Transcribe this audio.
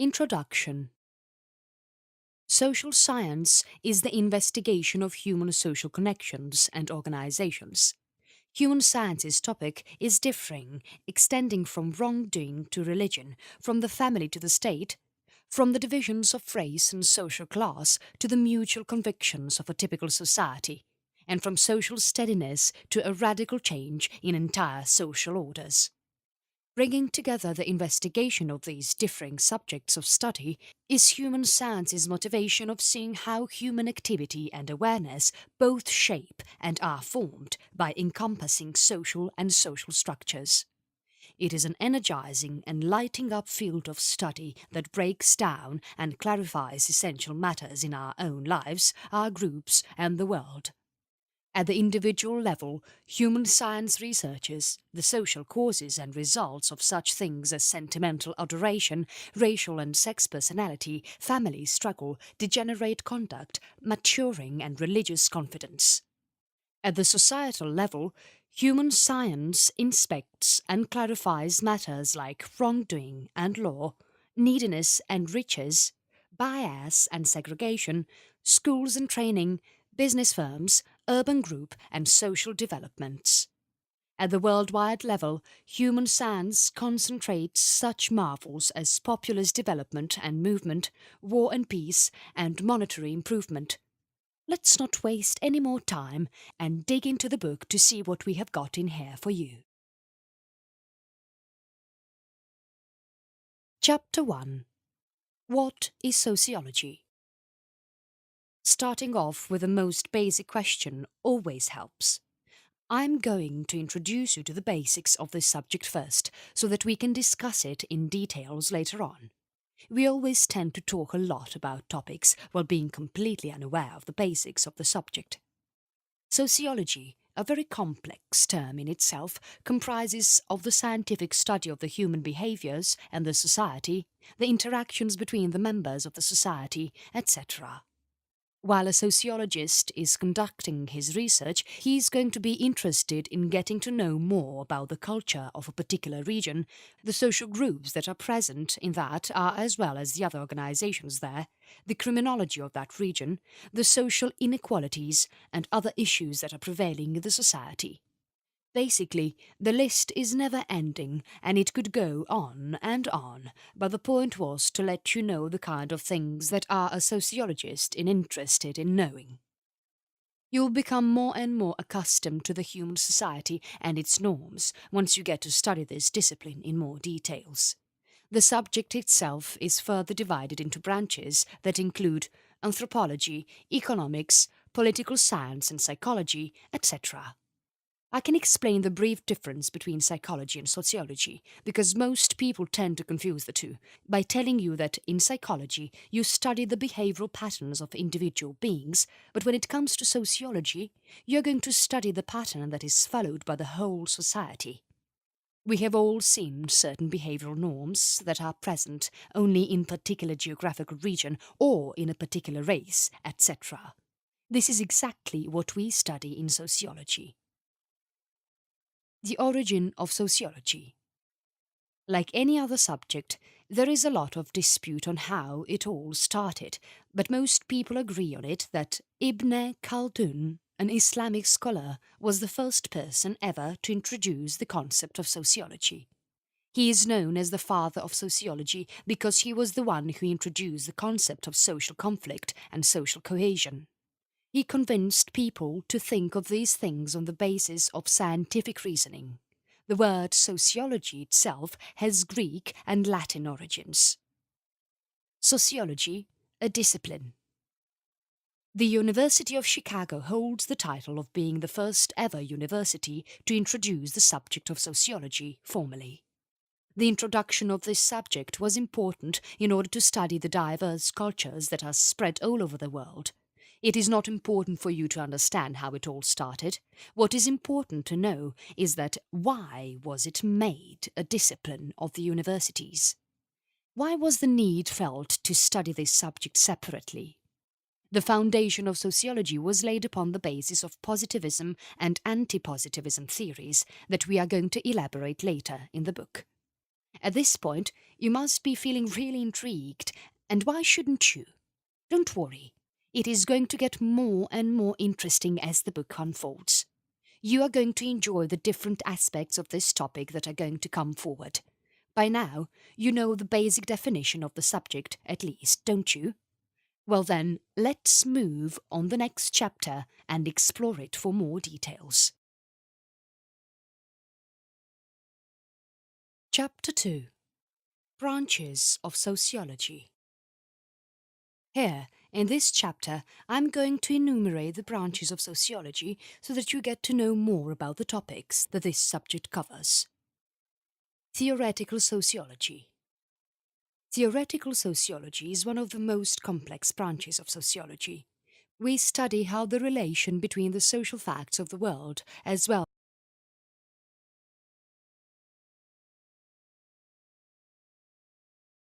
Introduction. Social science is the investigation of human social connections and organizations. Human science's topic is differing, extending from wrongdoing to religion, from the family to the state, from the divisions of race and social class to the mutual convictions of a typical society, and from social steadiness to a radical change in entire social orders. Bringing together the investigation of these differing subjects of study is human science's motivation of seeing how human activity and awareness both shape and are formed by encompassing social and social structures. It is an energizing and lighting up field of study that breaks down and clarifies essential matters in our own lives, our groups, and the world. At the individual level, human science researches the social causes and results of such things as sentimental adoration, racial and sex personality, family struggle, degenerate conduct, maturing and religious confidence. At the societal level, human science inspects and clarifies matters like wrongdoing and law, neediness and riches, bias and segregation, schools and training, business firms, urban group and social developments. At the worldwide level, human science concentrates such marvels as populous development and movement, war and peace, and monetary improvement. Let's not waste any more time and dig into the book to see what we have got in here for you. Chapter 1. What is sociology? Starting off with the most basic question always helps. I'm going to introduce you to the basics of this subject first, so that we can discuss it in details later on. We always tend to talk a lot about topics while being completely unaware of the basics of the subject. Sociology, a very complex term in itself, comprises of the scientific study of the human behaviours and the society, the interactions between the members of the society, etc. While a sociologist is conducting his research, he is going to be interested in getting to know more about the culture of a particular region, the social groups that are present in that are as well as the other organizations there, the criminology of that region, the social inequalities and other issues that are prevailing in the society. Basically, the list is never ending and it could go on, but the point was to let you know the kind of things that are a sociologist interested in knowing. You'll become more and more accustomed to the human society and its norms once you get to study this discipline in more details. The subject itself is further divided into branches that include anthropology, economics, political science and psychology, etc. I can explain the brief difference between psychology and sociology, because most people tend to confuse the two, by telling you that in psychology you study the behavioral patterns of individual beings, but when it comes to sociology, you're going to study the pattern that is followed by the whole society. We have all seen certain behavioral norms that are present only in a particular geographical region or in a particular race, etc. This is exactly what we study in sociology. The origin of sociology. Like any other subject, there is a lot of dispute on how it all started, but most people agree on it that Ibn Khaldun, an Islamic scholar, was the first person ever to introduce the concept of sociology. He is known as the father of sociology because he was the one who introduced the concept of social conflict and social cohesion. He convinced people to think of these things on the basis of scientific reasoning. The word sociology itself has Greek and Latin origins. Sociology, a discipline. The University of Chicago holds the title of being the first ever university to introduce the subject of sociology formally. The introduction of this subject was important in order to study the diverse cultures that are spread all over the world. It is not important for you to understand how it all started. What is important to know is that why was it made a discipline of the universities? Why was the need felt to study this subject separately? The foundation of sociology was laid upon the basis of positivism and anti-positivism theories that we are going to elaborate later in the book. At this point, you must be feeling really intrigued, and why shouldn't you? Don't worry, it is going to get more and more interesting as the book unfolds. You are going to enjoy the different aspects of this topic that are going to come forward. By now, you know the basic definition of the subject, at least, don't you? Well then, let's move on the next chapter and explore it for more details. Chapter 2. Branches of Sociology. Here, in this chapter, I'm going to enumerate the branches of sociology so that you get to know more about the topics that this subject covers. Theoretical Sociology. Theoretical sociology is one of the most complex branches of sociology. We study how the relation between the social facts of the world, as well